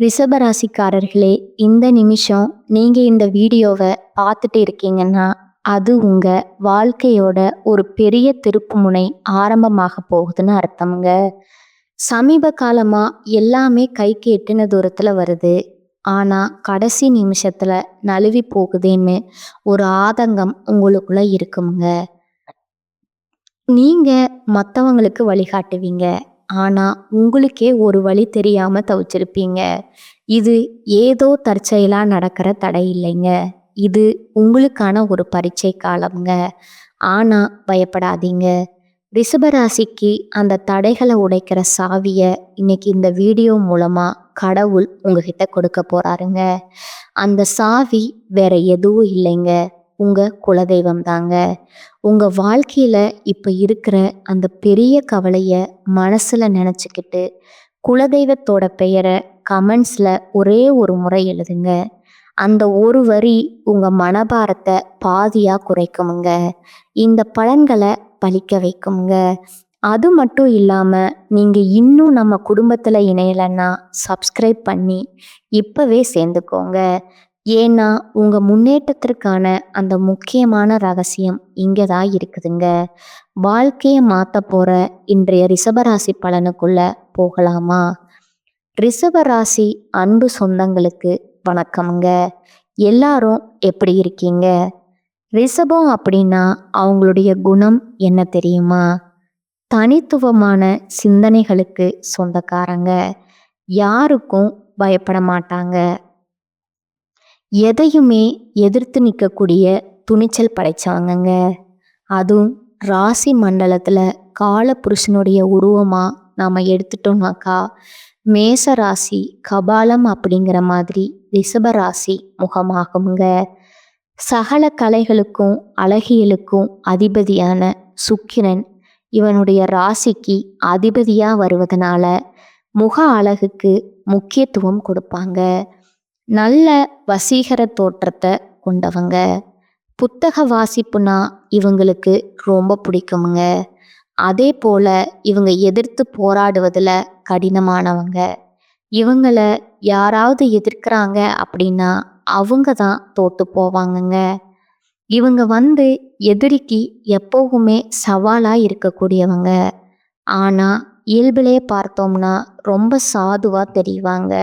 ரிஷபராசிக்காரர்களே, இந்த நிமிஷம் நீங்க இந்த வீடியோவை பார்த்துட்டு இருக்கீங்கன்னா, அது உங்க வாழ்க்கையோட ஒரு பெரிய திருப்புமுனை ஆரம்பமாக போகுதுன்னு அர்த்தம்ங்க. சமீப காலமா எல்லாமே கைக்கு எட்டின தூரத்துல வருது. ஆனா கடைசி நிமிஷத்துல நழுவி போகுதேன்னு ஒரு ஆதங்கம் உங்களுக்குள்ள இருக்குங்க. நீங்க மத்தவங்களுக்கு வழிகாட்டுவீங்க. ஆனா உங்களுக்கே ஒரு வழி தெரியாம தவிச்சிருப்பீங்க. இது ஏதோ தற்செயலா நடக்கிற தடை இல்லைங்க. இது உங்களுக்கான ஒரு பரீட்சை காலம்ங்க. ஆனா பயப்படாதீங்க. ரிஷபராசிக்கு அந்த தடைகளை உடைக்கிற சாவிய இன்னைக்கு இந்த வீடியோ மூலமா கடவுள் உங்ககிட்ட கொடுக்க போறாருங்க. அந்த சாவி வேற எதுவும் இல்லைங்க, உங்க குலதெய்வம் தாங்க. உங்க வாழ்க்கையில இப்ப இருக்கிற அந்த பெரிய கவலைய மனசுல நினைச்சுக்கிட்டு குலதெய்வத்தோட பெயரை கமெண்ட்ஸ்ல ஒரே ஒரு முறை எழுதுங்க. அந்த ஒரு வரி உங்க மனபாரத்தை பாதியா குறைக்குமுங்க. இந்த பலன்களை பலிக்க வைக்குங்க. அது மட்டும் இல்லாம நீங்க இன்னும் நம்ம குடும்பத்துல இணையலைன்னா சப்ஸ்கிரைப் பண்ணி இப்பவே சேர்ந்துக்கோங்க. ஏன்னா உங்க முன்னேற்றத்திற்கான அந்த முக்கியமான ரகசியம் இங்கதான் இருக்குதுங்க. வாழ்க்கையை மாத்த போற இன்றைய ரிஷபராசி பலனுக்குள்ள போகலாமா? ரிஷபராசி அன்பு சொந்தங்களுக்கு வணக்கம்ங்க. எல்லாரும் எப்படி இருக்கீங்க? ரிஷபம் அப்படின்னா அவங்களுடைய குணம் என்ன தெரியுமா? தனித்துவமான சிந்தனைகளுக்கு சொந்தக்காரங்க. யாருக்கும் பயப்பட மாட்டாங்க. எதையுமே எதிர்த்து நிற்கக்கூடிய துணிச்சல் படைச்சவங்கங்க. அதுவும் ராசி மண்டலத்துல காலபுருஷனுடைய உருவமா நாம எடுத்துட்டோம்னாக்கா மேச ராசி கபாலம் அப்படிங்கிற மாதிரி ரிஷபராசி முகமாகுங்க. சகல கலைகளுக்கும் அழகியலுக்கும் அதிபதியான சுக்கிரன் இவனுடைய ராசிக்கு அதிபதியா வருவதனால முக அழகுக்கு முக்கியத்துவம் கொடுப்பாங்க. நல்ல வசீகர தோற்றத்தை கொண்டவங்க. புத்தக வாசிப்புனா இவங்களுக்கு ரொம்ப பிடிக்குமுங்க. அதே போல இவங்க எதிர்த்து போராடுவதில் கடினமானவங்க. இவங்களை யாராவது எதிர்க்கிறாங்க அப்படின்னா அவங்க தான் தோத்து போவாங்கங்க. இவங்க எதிரிக்கு எப்போவுமே சவாலா இருக்கக்கூடியவங்க. ஆனா இயல்பிலே பார்த்தோம்னா ரொம்ப சாதுவா தெரிவாங்க.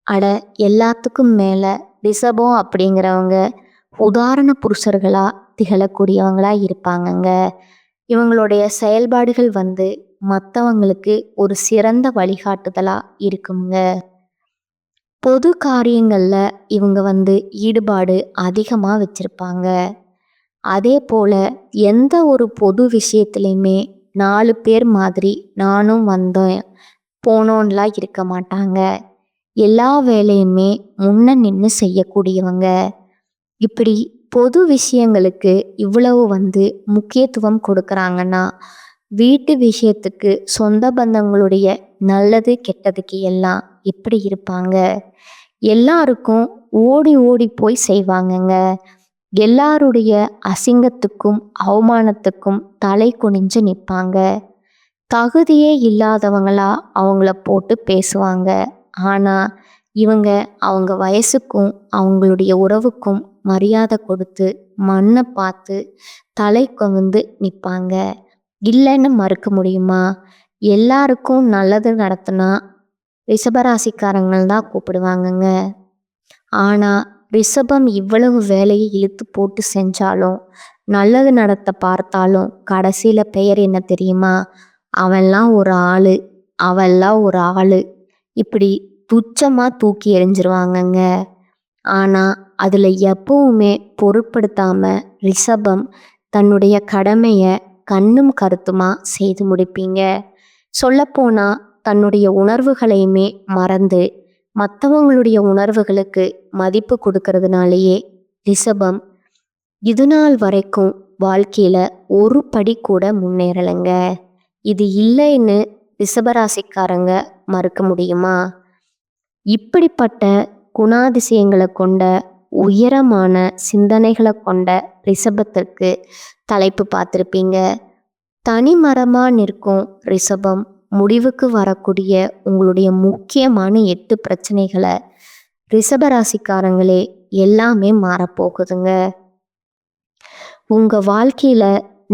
அட எல்லாத்துக்கும் மேல ரிஷபம் அப்படிங்கிறவங்க உதாரண புருஷர்களா திகழக்கூடியவங்களா இருப்பாங்கங்க. இவங்களுடைய செயல்பாடுகள் மற்றவங்களுக்கு ஒரு சிறந்த வழிகாட்டுதலா இருக்குங்க. பொது காரியங்கள்ல இவங்க ஈடுபாடு அதிகமாக வச்சிருப்பாங்க. அதே போல எந்த ஒரு பொது விஷயத்துலையுமே 4 பேர் மாதிரி நானும் வந்தேன் போனோன்லாம் இருக்க மாட்டாங்க. எல்லா வேலையுமே முன்ன நின்று செய்யக்கூடியவங்க. இப்படி பொது விஷயங்களுக்கு இவ்வளவு முக்கியத்துவம் கொடுக்கறாங்கன்னா வீட்டு விஷயத்துக்கு சொந்த பந்தங்களுடைய நல்லது கெட்டதுக்கு எல்லாம் எப்படி இருப்பாங்க? எல்லாருக்கும் ஓடி ஓடி போய் செய்வாங்கங்க. எல்லாருடைய அசிங்கத்துக்கும் அவமானத்துக்கும் தலை குனிஞ்சு நிற்பாங்க. தகுதியே இல்லாதவங்களா அவங்கள போட்டு பேசுவாங்க. ஆனா இவங்க அவங்க வயசுக்கும் அவங்களுடைய உறவுக்கும் மரியாதை கொடுத்து மண்ணை பார்த்து தலை கவிந்து நிற்பாங்க. இல்லைன்னு மறுக்க முடியுமா? எல்லாருக்கும் நல்லது நடத்தினா ரிஷபராசிக்காரங்கள் தான் கூப்பிடுவாங்கங்க. ஆனா ரிஷபம் இவ்வளவு வேலையை இழுத்து போட்டு செஞ்சாலும் நல்லது நடத்த பார்த்தாலும் கடைசியில பெயர் என்ன தெரியுமா? அவன்லாம் ஒரு ஆளு, அவெல்லாம் ஒரு ஆளு, இப்படி துச்சமா தூக்கி எறிஞ்சிருவாங்கங்க. ஆனா அதுல எப்பவுமே பொருட்படுத்தாம ரிஷபம் தன்னுடைய கடமைய கண்ணும் கருத்துமா செய்து முடிப்பீங்க. சொல்லப்போனா தன்னுடைய உணர்வுகளையுமே மறந்து மற்றவங்களுடைய உணர்வுகளுக்கு மதிப்பு கொடுக்கறதுனாலேயே ரிஷபம் இது நாள் வரைக்கும் வாழ்க்கையில ஒரு படி கூட முன்னேறலைங்க. இது இல்லைன்னு ரிஷபராசிக்காரங்க மறுக்க முடியுமா? இப்படிப்பட்ட குணாதிசயங்களை கொண்ட உயரமான சிந்தனைகளை கொண்ட ரிஷபத்திற்கு தலைப்பு பார்த்துருப்பீங்க. தனிமரமா நிற்கும் ரிஷபம் முடிவுக்கு வரக்கூடிய உங்களுடைய முக்கியமான 8 பிரச்சனைகளை ரிஷபராசிக்காரங்களே எல்லாமே மாறப்போகுதுங்க. உங்க வாழ்க்கையில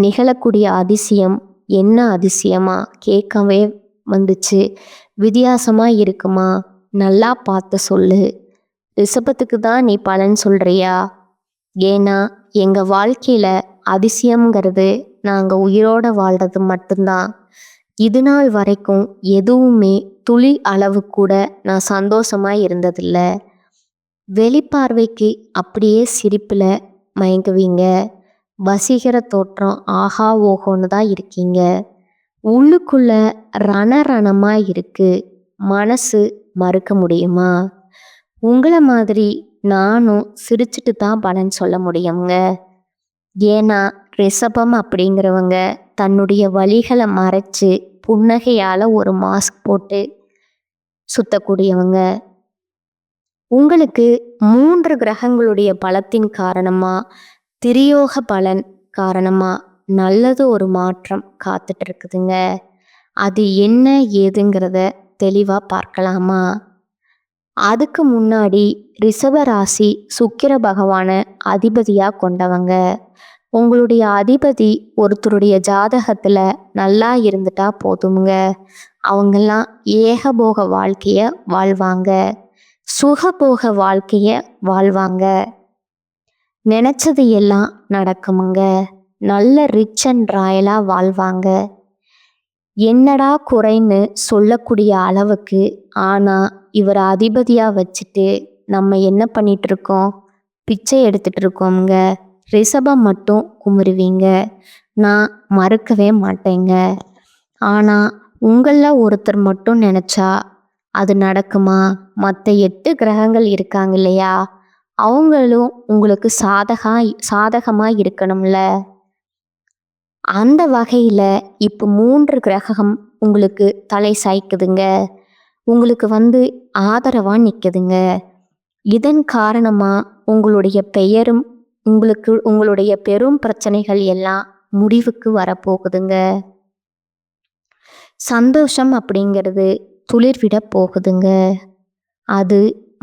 நிகழக்கூடிய அதிசயம் என்ன அதிசயமா கேட்கவே வந்துச்சு, வித்தியாசமா இருக்குமா, நல்லா பார்த்து சொல்லு. ரிஷபத்துக்கு தான் நீ பலன் சொல்றியா? ஏன்னா எங்க வாழ்க்கையில அதிசயம்ங்கிறது நாங்க உயிரோட வாழ்றது மட்டும்தான். இது நாள் வரைக்கும் எதுவுமே துளி அளவு கூட நான் சந்தோஷமா இருந்ததில்ல. வெளிப்பார்வைக்கு அப்படியே சிரிப்புல மயங்குவீங்க. வசீகர தோற்றம் ஆஹா ஓஹோன்னு தான் இருக்கீங்க. உள்ளுக்குள்ள ரணரணமா இருக்கு. மனசு மறுக்க முடியுமா? உங்களை மாதிரி நானும் சிரிச்சிட்டு தான் பலன் சொல்ல முடியுங்க. ஏன்னா ரிஷபம் அப்படிங்கிறவங்க தன்னுடைய வலிகளை மறைச்சு புன்னகையால ஒரு மாஸ்க் போட்டு சுத்தக்கூடியவங்க. உங்களுக்கு 3 கிரகங்களுடைய பலத்தின் காரணமா, திரியோக பலன் காரணமா நல்லது ஒரு மாற்றம் காத்துட்டு இருக்குதுங்க. அது என்ன ஏதுங்கிறத தெளிவா பார்க்கலாமா? அதுக்கு முன்னாடி ரிஷபராசி சுக்கிர பகவானை அதிபதியா கொண்டவங்க. உங்களுடைய அதிபதி ஒருத்தருடைய ஜாதகத்துல நல்லா இருந்துட்டா போதுங்க. அவங்கெல்லாம் ஏகபோக வாழ்க்கைய வாழ்வாங்க, சுகபோக வாழ்க்கைய வாழ்வாங்க. நினைச்சது எல்லாம் நடக்குமுங்க. நல்ல ரிச் அண்ட் ராயலா வாழ்வாங்க. என்னடா குறைன்னு சொல்லக்கூடிய அளவுக்கு. ஆனா இவரை அதிபதியா வச்சுட்டு நம்ம என்ன பண்ணிட்டு இருக்கோம்? பிச்சை எடுத்துட்டு இருக்கோம்ங்க. ரிஷபம் மட்டும் குமுறுவீங்க, நான் மறுக்கவே மாட்டேங்க. ஆனா உங்களில் ஒருத்தர் மட்டும் நினைச்சா அது நடக்குமா? மற்ற 8 கிரகங்கள் இருக்காங்க இல்லையா, அவங்களும் உங்களுக்கு சாதகமா இருக்கணும்ல. அந்த வகையில் இப்போ 3 கிரகம் உங்களுக்கு தலை சாய்க்குதுங்க. உங்களுக்கு ஆதரவாக நிற்குதுங்க. இதன் காரணமாக உங்களுடைய பெயரும் உங்களுடைய பெரும் பிரச்சனைகள் எல்லாம் முடிவுக்கு வரப்போகுதுங்க. சந்தோஷம் அப்படிங்கிறது துளிர்விட போகுதுங்க. அது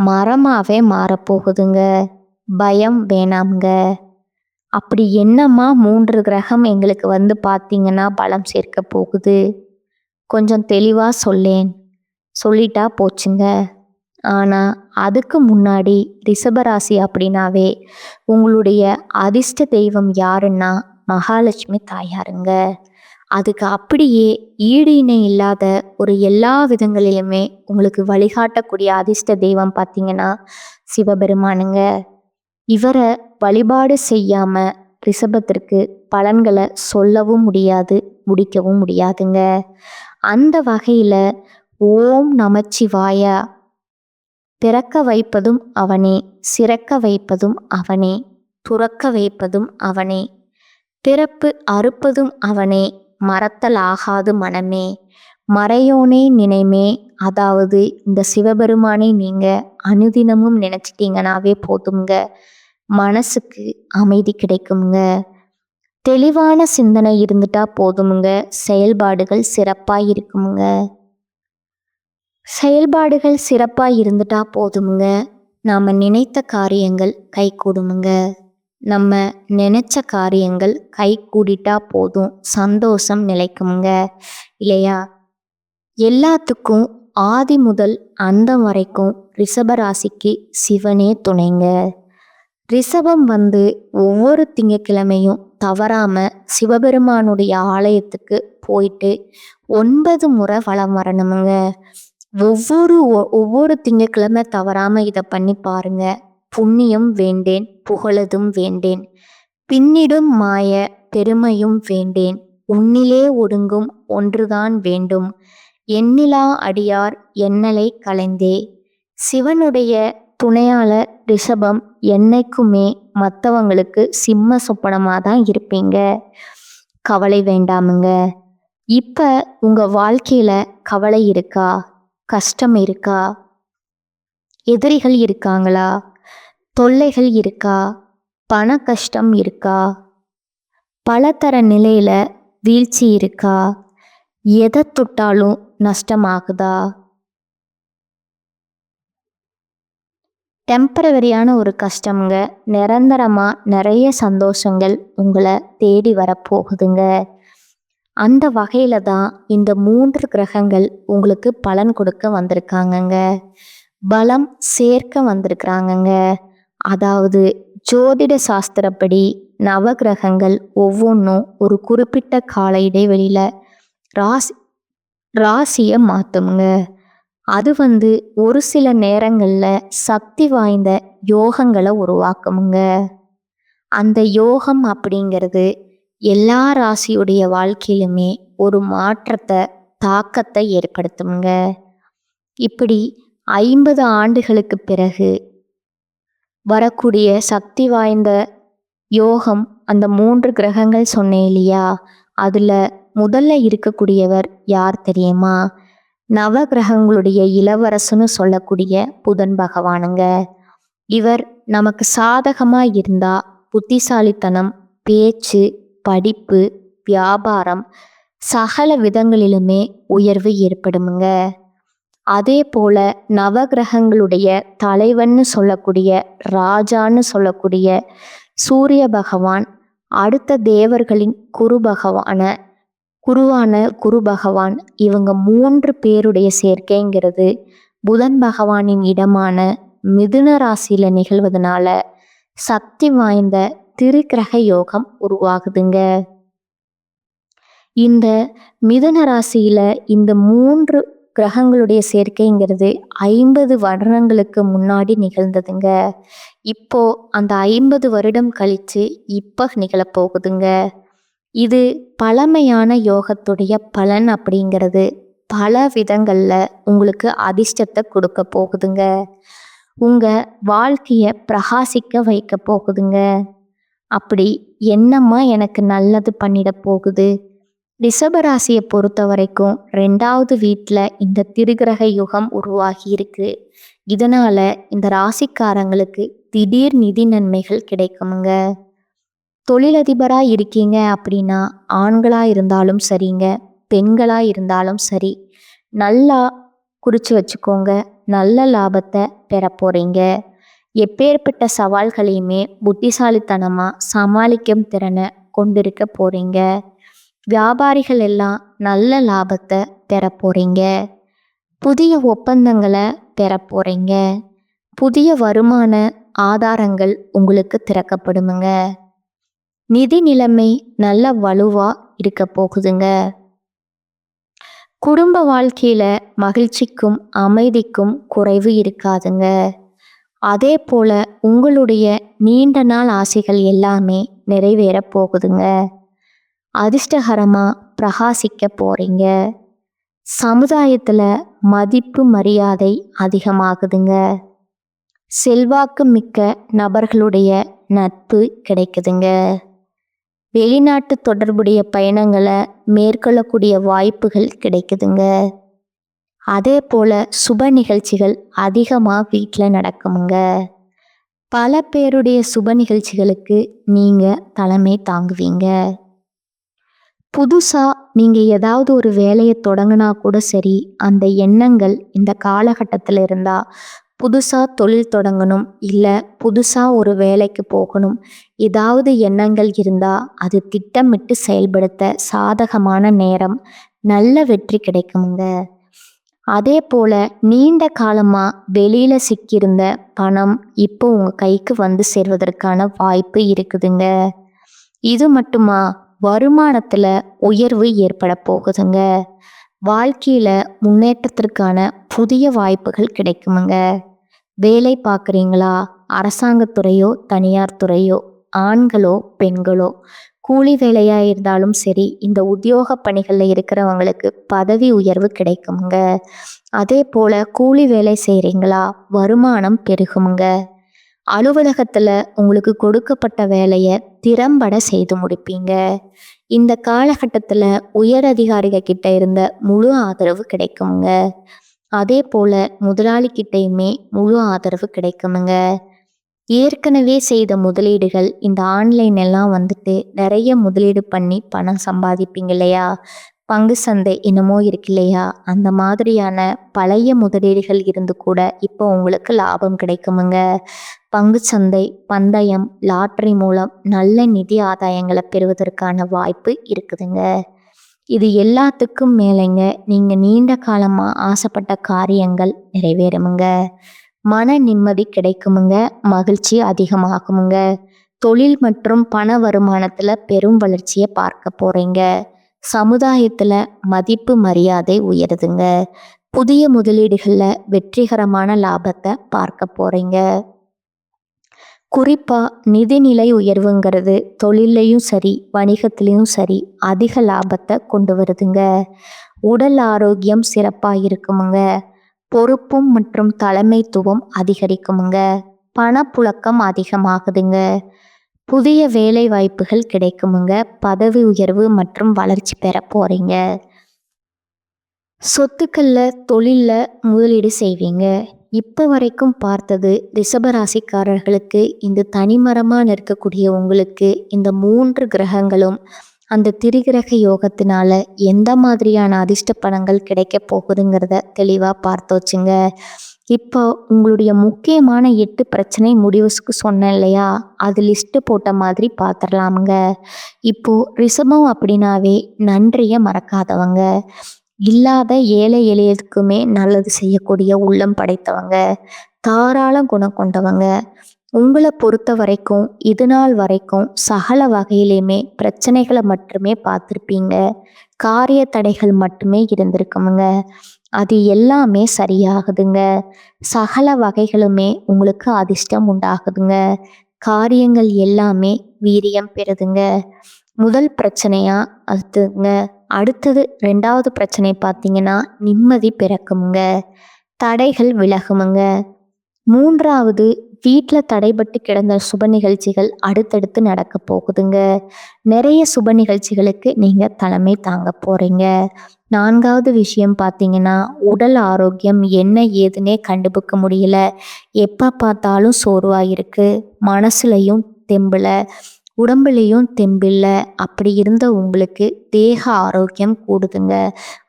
மரமாகவே மாறப்போகுதுங்க. பயம் வேணாம்ங்க. அப்படி என்னம்மா 3 கிரகம் எங்களுக்கு பார்த்தீங்கன்னா பலம் சேர்க்க போகுது? கொஞ்சம் தெளிவாக சொல்லேன். சொல்லிட்டா போச்சுங்க. ஆனால் அதுக்கு முன்னாடி ரிஷபராசி அப்படின்னாவே உங்களுடைய அதிர்ஷ்ட தெய்வம் யாருன்னா மகாலட்சுமி தாயாருங்க. அதுக்கு அப்படியே ஈடு இணை இல்லாத ஒரு எல்லா விதங்களிலுமே உங்களுக்கு வழிகாட்டக்கூடிய அதிர்ஷ்ட தெய்வம் பார்த்தீங்கன்னா சிவபெருமானுங்க. இவரை வழிபாடு செய்யாம ரிஷபத்திற்கு பலன்களை சொல்லவும் முடியாது, முடிக்கவும் முடியாதுங்க. அந்த வகையில் ஓம் நமச்சிவாயா, பிறக்க வைப்பதும் அவனே, சிறக்க வைப்பதும் அவனே, துறக்க வைப்பதும் அவனே, பிறப்பு அறுப்பதும் அவனே, மறத்தல் ஆகாது மனமே, மறையோனே நினைமே. அதாவது இந்த சிவபெருமானை நீங்க அனுதினமும் நினைச்சிட்டீங்கன்னாவே போதுங்க, மனசுக்கு அமைதி கிடைக்குங்க. தெளிவான சிந்தனை இருந்துட்டா போதுமுங்க, செயல்பாடுகள் சிறப்பாக இருக்குமுங்க. செயல்பாடுகள் சிறப்பாக இருந்துட்டா போதுமுங்க, நாம் நினைத்த காரியங்கள் கை கூடுமுங்க. நம்ம நினைச்ச காரியங்கள் கை கூடிட்டா போதும், சந்தோஷம் நிலைக்குமுங்க இல்லையா? எல்லாத்துக்கும் ஆதி முதல் அந்தம் வரைக்கும் ரிஷபராசிக்கு சிவனே துணைங்க. ரிஷபம் ஒவ்வொரு திங்கட்கிழமையும் தவறாம சிவபெருமானுடைய ஆலயத்துக்கு போயிட்டு 9 முறை வலம் வரணுமுங்க. ஒவ்வொரு திங்கட்கிழமை தவறாம இதை பண்ணி பாருங்க. புண்ணியம் வேண்டேன், புகழதும் வேண்டேன், பின்னிடும் மாய பெருமையும் வேண்டேன், உன்னிலே ஒடுங்கும் ஒன்றுதான் வேண்டும், எண்ணிலா அடியார் எண்ணலை களைந்தே. சிவனுடைய துணையால ரிஷபம் என்னைக்குமே மற்றவங்களுக்கு சிம்ம சொப்பனமாக தான் இருப்பீங்க. கவலை வேண்டாமுங்க. இப்போ உங்கள் வாழ்க்கையில் கவலை இருக்கா? கஷ்டம் இருக்கா? எதிரிகள் இருக்காங்களா? தொல்லைகள் இருக்கா? பண கஷ்டம் இருக்கா? பலதர நிலையில் வீழ்ச்சி இருக்கா? எதை தொட்டாலும் நஷ்டமாகுதா? டெம்பரவரியான ஒரு கஷ்டம்ங்க. நிரந்தரமா நிறைய சந்தோஷங்கள் உங்களை தேடி வரப்போகுதுங்க. அந்த வகையில தான் இந்த 3 கிரகங்கள் உங்களுக்கு பலன் கொடுக்க வந்திருக்காங்கங்க. பலம் சேர்க்க வந்திருக்கிறாங்கங்க. அதாவது ஜோதிட சாஸ்திரப்படி நவகிரகங்கள் ஒவ்வொன்றும் ஒரு குறிப்பிட்ட கால இடைவெளியில ராசி ராசியை மாற்றுங்க. அது ஒரு சில நேரங்களில் சக்தி வாய்ந்த யோகங்களை உருவாக்குமுங்க. அந்த யோகம் அப்படிங்கிறது எல்லா ராசியுடைய வாழ்க்கையிலுமே ஒரு மாற்றத்தை தாக்கத்தை ஏற்படுத்துமுங்க. இப்படி 50 ஆண்டுகளுக்கு பிறகு வரக்கூடிய சக்தி வாய்ந்த யோகம் அந்த 3 கிரகங்கள் சொன்னேன் இல்லையா, அதில் முதல்ல இருக்கக்கூடியவர் யார் தெரியுமா? நவகிரகங்களுடைய இளவரசன்னு சொல்லக்கூடிய புதன் பகவானுங்க. இவர் நமக்கு சாதகமாக இருந்தால் புத்திசாலித்தனம், பேச்சு, படிப்பு, வியாபாரம் சகல விதங்களிலுமே உயர்வு ஏற்படுமுங்க. அதே போல நவகிரகங்களுடைய தலைவன்னு சொல்லக்கூடிய ராஜான்னு சொல்லக்கூடிய சூரிய பகவான் அடுத்த தேவர்களின் குருவான குரு பகவான் இவங்க 3 பேருடைய சேர்க்கைங்கிறது புதன் பகவானின் இடமான மிதுன ராசியில நிகழ்வதனால சக்தி வாய்ந்த திரிகிரக யோகம் உருவாகுதுங்க. இந்த மிதுன ராசியில இந்த 3 கிரகங்களுடைய சேர்க்கைங்கிறது 50 வருடங்களுக்கு முன்னாடி நிகழ்ந்ததுங்க. இப்போ அந்த 50 வருடம் கழிச்சு இப்போ நிகழப்போகுதுங்க. இது பழமையான யோகத்துடைய பலன் அப்படிங்கிறது பல விதங்களில் உங்களுக்கு அதிர்ஷ்டத்தை கொடுக்க போகுதுங்க. உங்கள் வாழ்க்கையை பிரகாசிக்க வைக்க போகுதுங்க. அப்படி என்னம்மா எனக்கு நல்லது பண்ணிட போகுது? ரிஷபராசியை பொறுத்த வரைக்கும் 2வது வீட்டில் இந்த திரிகிரக யுகம் உருவாகி இருக்கு. இதனால இந்த ராசிக்காரங்களுக்கு திடீர் நிதி நன்மைகள் கிடைக்குமுங்க. தொழிலதிபராக இருக்கீங்க அப்படின்னா ஆண்களாக இருந்தாலும் சரிங்க, பெண்களாக இருந்தாலும் சரி, நல்லா குறித்து வச்சுக்கோங்க. நல்ல லாபத்தை பெற போகிறீங்க. எப்பேற்பட்ட சவால்களையுமே புத்திசாலித்தனமாக சமாளிக்கும் திறனை கொண்டிருக்க போகிறீங்க. வியாபாரிகள் எல்லாம் நல்ல லாபத்தை பெற போகிறீங்க. புதிய ஒப்பந்தங்களை பெற போகிறீங்க. புதிய வருமான ஆதாரங்கள் உங்களுக்கு திறக்கப்படுமுங்க. நிதி நிலைமை நல்ல வலுவா இருக்க போகுதுங்க. குடும்ப வாழ்க்கையில மகிழ்ச்சிக்கும் அமைதிக்கும் குறைவு இருக்காதுங்க. அதே போல உங்களுடைய நீண்ட நாள் ஆசைகள் எல்லாமே நிறைவேற போகுதுங்க. அதிர்ஷ்டகரமா பிரகாசிக்க போறீங்க. சமுதாயத்துல மதிப்பு மரியாதை அதிகமாகுதுங்க. செல்வாக்கு மிக்க நபர்களுடைய நட்பு கிடைக்குதுங்க. வெளிநாட்டு தொடர்புடைய பயணங்களை மேற்கொள்ளக்கூடிய வாய்ப்புகள் கிடைக்குதுங்க. அதே போல சுப நிகழ்ச்சிகள் அதிகமாக வீட்டில் நடக்குமுங்க. பல பேருடைய சுப நிகழ்ச்சிகளுக்கு நீங்கள் தலைமை தாங்குவீங்க. புதுசாக நீங்கள் ஏதாவது ஒரு வேலையை தொடங்கினா கூட சரி, அந்த எண்ணங்கள் இந்த காலகட்டத்தில் இருந்தால் புதுசாக தொழில் தொடங்கணும், இல்லை புதுசாக ஒரு வேலைக்கு போகணும், ஏதாவது எண்ணங்கள் இருந்தால் அது திட்டமிட்டு செயல்படுத்த சாதகமான நேரம், நல்ல வெற்றி கிடைக்குமுங்க. அதே போல் நீண்ட காலமாக வெளியில் சிக்கியிருந்த பணம் இப்போ உங்கள் கைக்கு வந்து சேர்வதற்கான வாய்ப்பு இருக்குதுங்க. இது மட்டுமா, வருமானத்தில் உயர்வு ஏற்பட போகுதுங்க. வாழ்க்கையில் முன்னேற்றத்திற்கான புதிய வாய்ப்புகள் கிடைக்குமுங்க. வேலை பார்க்குறீங்களா? அரசாங்கத்துறையோ தனியார் துறையோ, ஆண்களோ பெண்களோ, கூலி வேலையாக இருந்தாலும் சரி, இந்த உத்தியோக பணிகளில் இருக்கிறவங்களுக்கு பதவி உயர்வு கிடைக்குமுங்க. அதே போல் கூலி வேலை செய்கிறீங்களா? வருமானம் பெருகுமுங்க. அலுவலகத்தில் உங்களுக்கு கொடுக்கப்பட்ட வேலையை திறம்பட செய்து முடிப்பீங்க. இந்த காலகட்டத்தில் உயர் அதிகாரிகள் கிட்ட இருந்த முழு ஆதரவு கிடைக்குமுங்க. அதே போல் முதலாளிகிட்டையுமே முழு ஆதரவு கிடைக்குமுங்க. ஏற்கனவே செய்த முதலீடுகள் இந்த ஆன்லைன் எல்லாம் நிறைய முதலீடு பண்ணி பணம் சம்பாதிப்பீங்க இல்லையா? பங்கு சந்தை என்னமோ இருக்கு இல்லையா, அந்த மாதிரியான பழைய முதலீடுகள் இருந்து கூட இப்போ உங்களுக்கு லாபம் கிடைக்குமுங்க. பங்கு சந்தை, பந்தயம், லாட்டரி மூலம் நல்ல நிதி ஆதாயங்களை பெறுவதற்கான வாய்ப்பு இருக்குதுங்க. இது எல்லாத்துக்கும் மேலேங்க, நீங்கள் நீண்ட காலமாக ஆசைப்பட்ட காரியங்கள் நிறைவேறுமுங்க. மன நிம்மதி கிடைக்குமுங்க. மகிழ்ச்சி அதிகமாகுமுங்க. தொழில் மற்றும் பண வருமானத்தில் பெரும் வளர்ச்சியை பார்க்க போகிறீங்க. சமுதாயத்தில் மதிப்பு மரியாதை உயருதுங்க. புதிய முதலீடுகளில் வெற்றிகரமான லாபத்தை பார்க்க போகிறீங்க. குறிப்பாக நிதிநிலை உயர்வுங்கிறது தொழிலையும் சரி வணிகத்திலையும் சரி அதிக லாபத்தை கொண்டு வருதுங்க. உடல் ஆரோக்கியம் சிறப்பாக இருக்குமுங்க. பொறுப்பும் மற்றும் தலைமைத்துவம் அதிகரிக்குமுங்க. பணப்புழக்கம் அதிகமாகுதுங்க. புதிய வேலை வாய்ப்புகள் கிடைக்குமுங்க. பதவி உயர்வு மற்றும் வளர்ச்சி பெற போகிறீங்க. சொத்துக்களில் தொழிலில் முதலீடு செய்வீங்க. இப்போ வரைக்கும் பார்த்தது ரிஷபராசிக்காரர்களுக்கு இந்த தனிமரமாக நிற்கக்கூடிய உங்களுக்கு இந்த 3 கிரகங்களும் அந்த திரிகிரக யோகத்தினால எந்த மாதிரியான அதிர்ஷ்ட பலன்கள் கிடைக்க போகுதுங்கிறத தெளிவாக பார்த்து வச்சுங்க. இப்போ உங்களுடைய முக்கியமான 8 பிரச்சனை முடிவுக்கு சொன்னேன் இல்லையா, அது லிஸ்ட்டு போட்ட மாதிரி பார்த்துடலாமுங்க. இப்போது ரிஷபம் அப்படின்னாவே நன்றியை மறக்காதவங்க, இல்லாத ஏழை எளியதுக்குமே நல்லது செய்யக்கூடிய உள்ளம் படைத்தவங்க, தாராள குணம் கொண்டவங்க. உங்களை பொறுத்த வரைக்கும் இது நாள் வரைக்கும் சகல வகையிலையுமே பிரச்சனைகளை மட்டுமே பார்த்துருப்பீங்க. காரிய தடைகள் மட்டுமே இருந்திருக்குமுங்க. அது எல்லாமே சரியாகுதுங்க. சகல வகைகளுமே உங்களுக்கு அதிர்ஷ்டம் உண்டாகுதுங்க. காரியங்கள் எல்லாமே வீரியம் பெறுதுங்க. முதல் பிரச்சனையா அதுங்க. அடுத்தது 2வது பிரச்சனை பார்த்தீங்கன்னா நிம்மதி பிறக்குமுங்க. தடைகள் விலகுமுங்க. 3வது வீட்டில் தடைபட்டு கிடந்த சுப நிகழ்ச்சிகள் அடுத்தடுத்து நடக்க போகுதுங்க. நிறைய சுப நிகழ்ச்சிகளுக்கு நீங்கள் தலைமை தாங்க போகிறீங்க. 4வது விஷயம் பார்த்தீங்கன்னா உடல் ஆரோக்கியம் என்ன ஏதுன்னே கண்டுபிடிக்க முடியல. எப்போ பார்த்தாலும் சோர்வாக இருக்குது. மனசுலையும் தெம்பில், உடம்புலையும் தெம்பில்லை. அப்படி இருந்த உங்களுக்கு தேக ஆரோக்கியம் கூடுதுங்க.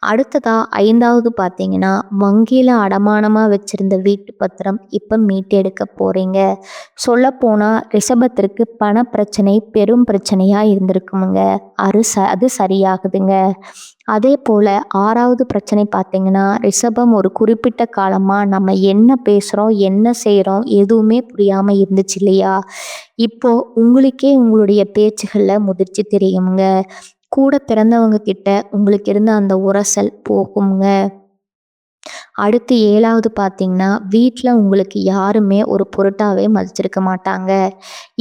அடுத்ததாக 5வது பார்த்தீங்கன்னா வங்கியில் அடமானமாக வச்சுருந்த வீட்டு பத்திரம் இப்போ மீட்டெடுக்க போகிறீங்க. சொல்லப்போனால் ரிஷபத்திற்கு பண பிரச்சனை பெரும் பிரச்சனையாக இருந்திருக்குமுங்க. அது சரியாகுதுங்க. அதே போல் 6வது பிரச்சனை பார்த்தீங்கன்னா ரிஷபம் ஒரு குறிப்பிட்ட காலமாக நம்ம என்ன பேசுகிறோம் என்ன செய்கிறோம் எதுவுமே புரியாமல் இருந்துச்சு இல்லையா, இப்போது உங்களுக்கே உங்களுடைய பேச்சுகளில் முதிர்ச்சி தெரியுங்க. கூட பிறந்தவங்க கிட்ட உங்களுக்கு இருந்த அந்த உரசல் போகுங்க. அடுத்து 7வது பார்த்தீங்கன்னா வீட்டில் உங்களுக்கு யாருமே ஒரு பொருட்டாவே மதிச்சிருக்க மாட்டாங்க.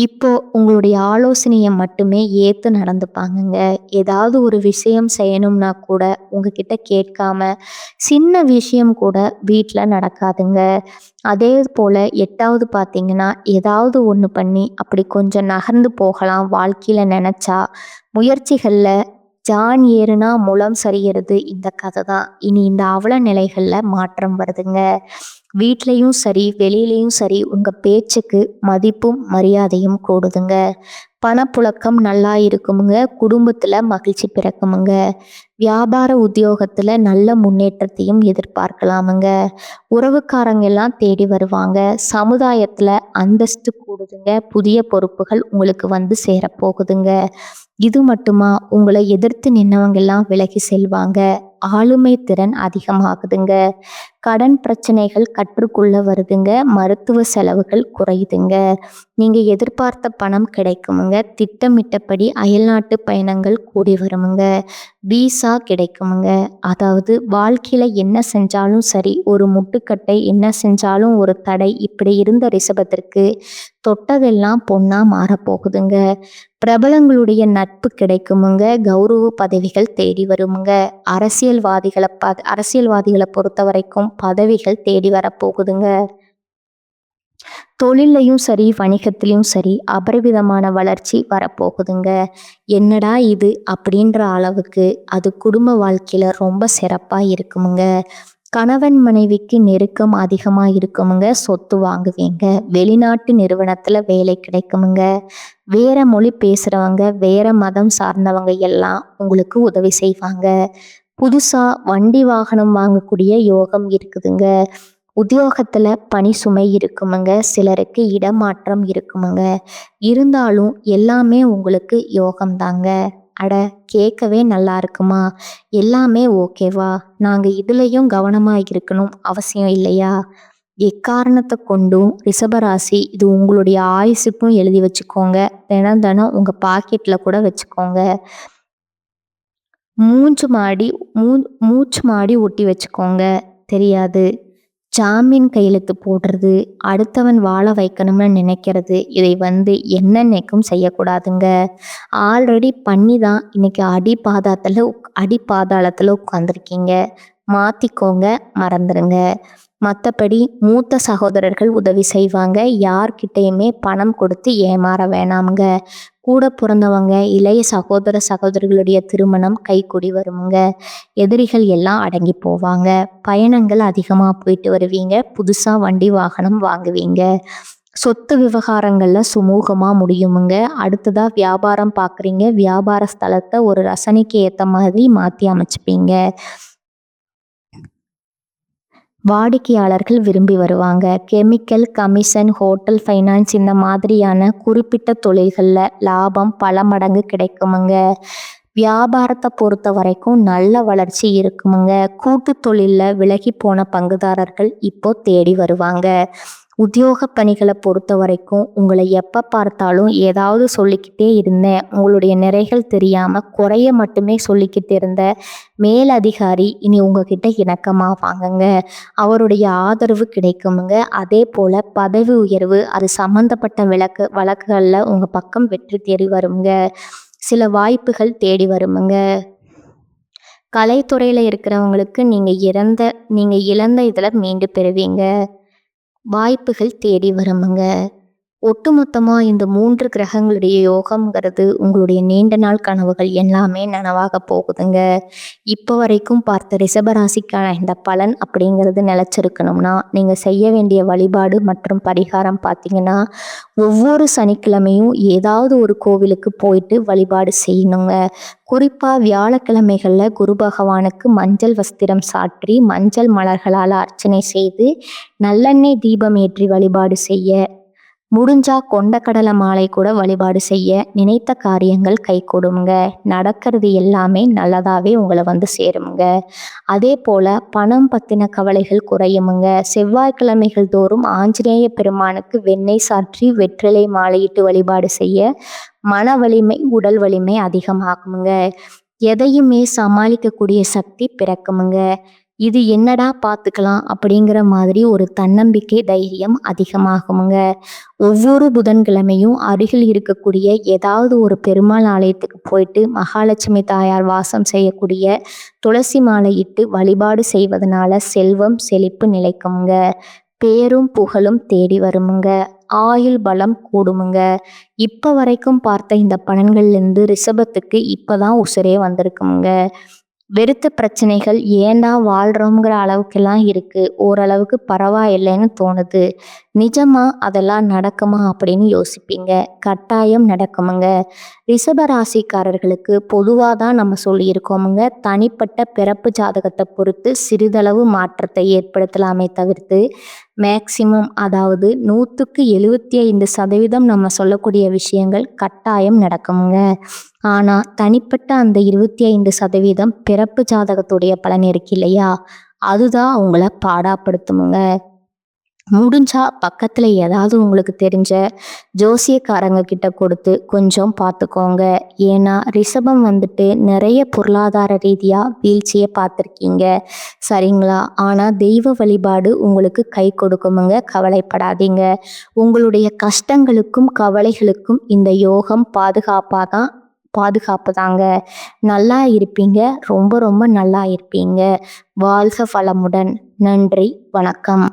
இப்போ உங்களுடைய ஆலோசனையை மட்டுமே ஏற்று நடந்துப்பாங்கங்க. ஏதாவது ஒரு விஷயம் செய்யணும்னா கூட உங்ககிட்ட கேட்காம சின்ன விஷயம் கூட வீட்டில் நடக்காதுங்க. அதே போல் 8வது பார்த்தீங்கன்னா ஏதாவது ஒன்று பண்ணி அப்படி கொஞ்சம் நகர்ந்து போகலாம் வாழ்க்கையில் நினச்சா, முயற்சிகளில் ஜான் ஏறுனா முலம் சரிகிறது இந்த கதை தான். இனி இந்த அவல நிலைகளில் மாற்றம் வருதுங்க. வீட்லேயும் சரி வெளியிலையும் சரி உங்கள் பேச்சுக்கு மதிப்பும் மரியாதையும் கூடுதுங்க. பணப்புழக்கம் நல்லா இருக்குமுங்க. குடும்பத்தில் மகிழ்ச்சி பிறக்குமுங்க. வியாபார உத்தியோகத்தில் நல்ல முன்னேற்றத்தையும் எதிர்பார்க்கலாமுங்க. உறவுக்காரங்க எல்லாம் தேடி வருவாங்க. சமுதாயத்தில் அந்தஸ்து கூடுதுங்க. புதிய பொறுப்புகள் உங்களுக்கு வந்து சேரப்போகுதுங்க. இது மட்டுமா, உங்களை எதிர்த்து நின்னவங்க எல்லாம் விலகி செல்வாங்க. ஆளுமை திறன் அதிகமாகுதுங்க. கடன் பிரச்சனைகள் கற்றுக்குள்ள வருதுங்க. மருத்துவ செலவுகள் குறையுதுங்க. நீங்கள் எதிர்பார்த்த பணம் கிடைக்குமுங்க. திட்டமிட்டபடி அயல்நாட்டு பயணங்கள் கூடி வருமுங்க. வீசா கிடைக்குமுங்க. அதாவது வாழ்க்கையில் என்ன செஞ்சாலும் சரி, ஒரு முட்டுக்கட்டை, என்ன செஞ்சாலும் ஒரு தடை, இப்படி இருந்த ரிஷபத்திற்கு தொட்டதெல்லாம் பொண்ணா மாறப்போகுதுங்க. பிரபலங்களுடைய நட்பு கிடைக்குமுங்க. கௌரவ பதவிகள் தேடி வருமுங்க. அரசியல்வாதிகளை பொறுத்த வரைக்கும் பதவிகள் தேடி வரப்போகுதுங்க. தொழிலையும் சரி வணிகத்திலையும் சரி அபரிவிதமான வளர்ச்சி வரப்போகுதுங்க. என்னடா இது அப்படின்ற அளவுக்கு அது குடும்ப வாழ்க்கையில் ரொம்ப சிறப்பாக இருக்குமுங்க. கணவன் மனைவிக்கு நெருக்கம் அதிகமாக இருக்குமுங்க. சொத்து வாங்குவீங்க. வெளிநாட்டு நிறுவனத்தில் வேலை கிடைக்குமுங்க. வேற மொழி பேசுகிறவங்க, வேற மதம் சார்ந்தவங்க எல்லாம் உங்களுக்கு உதவி செய்வாங்க. புதுசாக வண்டி வாகனம் வாங்கக்கூடிய யோகம் இருக்குதுங்க. உத்தியோகத்தில் பணி சுமை இருக்குமுங்க. சிலருக்கு இடமாற்றம் இருக்குமுங்க. இருந்தாலும் எல்லாமே உங்களுக்கு யோகம்தாங்க. அட, கேட்கவே நல்லா இருக்குமா? எல்லாமே ஓகேவா? நாங்கள் இதுலேயும் கவனமாக இருக்கணும் அவசியம் இல்லையா? எக்காரணத்தை கொண்டும் ரிஷபராசி, இது உங்களுடைய ஆயுசுக்கும் எழுதி வச்சுக்கோங்க. தினம் தினம் உங்கள் பாக்கெட்டில் கூட வச்சுக்கோங்க. மூச்சு மாடி ஒட்டி வச்சுக்கோங்க. தெரியாது. ஜாமீன் கையெழுத்து போடுறது, அடுத்தவன் வாழ வைக்கணும்னு நினைக்கிறது, இதை என்னென்னைக்கும் செய்யக்கூடாதுங்க. ஆல்ரெடி பண்ணி தான் இன்னைக்கு அடிபாதாளத்தில் உட்காந்துருக்கீங்க. மாற்றிக்கோங்க, மறந்துடுங்க. மற்றபடி மூத்த சகோதரர்கள் உதவி செய்வாங்க. யார்கிட்டையுமே பணம் கொடுத்து ஏமாற வேணாமுங்க. கூட பிறந்தவங்க, இளைய சகோதரிகளுடைய திருமணம் கைக்கூடி வருமுங்க. எதிரிகள் எல்லாம் அடங்கி போவாங்க. பயணங்கள் அதிகமாக போயிட்டு வருவீங்க. புதுசாக வண்டி வாகனம் வாங்குவீங்க. சொத்து விவகாரங்களில் சுமூகமாக முடியுமுங்க. அடுத்ததாக வியாபாரம் பார்க்குறீங்க. வியாபார ஸ்தலத்தை ஒரு ரசனைக்கு ஏற்ற மாதிரி மாற்றி அமைச்சுப்பீங்க. வாடிக்கையாளர்கள் விரும்பி வருவாங்க. கெமிக்கல், கமிஷன், ஹோட்டல், ஃபைனான்ஸ் இந்த மாதிரியான குறிப்பிட்ட தொழில்களில் லாபம் பல மடங்கு கிடைக்குமுங்க. வியாபாரத்தை பொறுத்த வரைக்கும் நல்ல வளர்ச்சி இருக்குமுங்க. கூட்டு தொழிலில் விலகி போன பங்குதாரர்கள் இப்போ தேடி வருவாங்க. உத்தியோக பணிகளை பொறுத்த வரைக்கும் உங்களை எப்போ பார்த்தாலும் ஏதாவது சொல்லிக்கிட்டே இருந்தேன், உங்களுடைய நிறைகள் தெரியாமல் குறைய மட்டுமே சொல்லிக்கிட்டு இருந்த மேலதிகாரி இனி உங்ககிட்ட இணக்கமாக வாங்குங்க. அவருடைய ஆதரவு கிடைக்குமுங்க. அதே போல் பதவி உயர்வு, அது சம்மந்தப்பட்ட வழக்குகளில் உங்கள் பக்கம் வெற்றி தேடி வருங்க. சில வாய்ப்புகள் தேடி வருமுங்க. கலைத்துறையில் இருக்கிறவங்களுக்கு நீங்கள் இழந்த இதில் மீண்டு பெறுவீங்க. வாய்ப்புகள் தேடி வருமுங்க. ஒட்டுமொத்தமாக இந்த 3 கிரகங்களுடைய யோகம்ங்கிறது உங்களுடைய நீண்ட நாள் கனவுகள் எல்லாமே நனவாக போகுதுங்க. இப்போ வரைக்கும் பார்த்த ரிஷபராசிக்கான இந்த பலன் அப்படிங்கிறது நிலச்சிருக்கணும்னா நீங்கள் செய்ய வேண்டிய வழிபாடு மற்றும் பரிகாரம் பார்த்தீங்கன்னா, ஒவ்வொரு சனிக்கிழமையும் ஏதாவது ஒரு கோவிலுக்கு போயிட்டு வழிபாடு செய்யணுங்க. குறிப்பாக வியாழக்கிழமைகளில் குரு பகவானுக்கு மஞ்சள் வஸ்திரம் சாற்றி மஞ்சள் மலர்களால் அர்ச்சனை செய்து நல்லெண்ணெய் தீபம் ஏற்றி வழிபாடு செய்ய, முடிஞ்சா கொண்டக்கடலை மாலை கூட வழிபாடு செய்ய நினைத்த காரியங்கள் கைகூடுங்க. நடக்கிறது எல்லாமே நல்லதாகவே உங்களை சேருங்க. அதே போல் பணம் பற்றின கவலைகள் குறையுமுங்க. செவ்வாய்க்கிழமைகள் தோறும் ஆஞ்சநேய பெருமானுக்கு வெண்ணெய் சாற்றி வெற்றிலை மாலையிட்டு வழிபாடு செய்ய மன வலிமை, உடல் வலிமை அதிகமாகுமுங்க. எதையுமே சமாளிக்கக்கூடிய சக்தி பிறக்குமுங்க. இது என்னடா பார்த்துக்கலாம் அப்படிங்கிற மாதிரி ஒரு தன்னம்பிக்கை, தைரியம் அதிகமாகுமுங்க. ஒவ்வொரு புதன்கிழமையும் அருகில் இருக்கக்கூடிய ஏதாவது ஒரு பெருமாள் ஆலயத்துக்கு போயிட்டு மகாலட்சுமி தாயார் வாசம் செய்யக்கூடிய துளசி மாலை இட்டு வழிபாடு செய்வதனால செல்வம் செழிப்பு நிலைக்குமுங்க. பேரும் புகழும் தேடி வருமுங்க. ஆயுள் பலம் கூடுமுங்க. இப்போ வரைக்கும் பார்த்த இந்த பலன்கள்லேருந்து ரிஷபத்துக்கு இப்போதான் உசுரே வந்திருக்குமுங்க. வெறுத்த பிரச்சனைகள் ஏண்டா வாழ்கிறோங்கிற அளவுக்கெல்லாம் இருக்குது. ஓரளவுக்கு பரவாயில்லைன்னு தோணுது. நிஜமாக அதெல்லாம் நடக்குமா அப்படின்னு யோசிப்பீங்க. கட்டாயம் நடக்குமுங்க. ரிஷபராசிக்காரர்களுக்கு பொதுவாக தான் நம்ம சொல்லியிருக்கோமுங்க. தனிப்பட்ட பிறப்பு ஜாதகத்தை பொறுத்து சிறிதளவு மாற்றத்தை ஏற்படுத்தலாமே தவிர்த்து மேக்சிமம், அதாவது 100% நம்ம சொல்லக்கூடிய விஷயங்கள் கட்டாயம் நடக்குமுங்க. ஆனால் தனிப்பட்ட அந்த 25% பிறப்பு ஜாதகத்துடைய பலன் இருக்கு இல்லையா, அதுதான் அவங்கள பாடாப்படுத்துமுங்க. முடிஞ்சா பக்கத்தில் ஏதாவது உங்களுக்கு தெரிஞ்ச ஜோசியக்காரங்க கிட்ட கொடுத்து கொஞ்சம் பார்த்துக்கோங்க. ஏன்னா ரிஷபம் நிறைய பொருளாதார ரீதியாக வீழ்ச்சியை பார்த்துருக்கீங்க, சரிங்களா? ஆனால் தெய்வ வழிபாடு உங்களுக்கு கை கொடுக்குமுங்க. கவலைப்படாதீங்க. உங்களுடைய கஷ்டங்களுக்கும் கவலைகளுக்கும் இந்த யோகம் பாதுகாப்பு தாங்க. நல்லா இருப்பீங்க. ரொம்ப ரொம்ப நல்லா இருப்பீங்க. வாழ்க வளமுடன். நன்றி, வணக்கம்.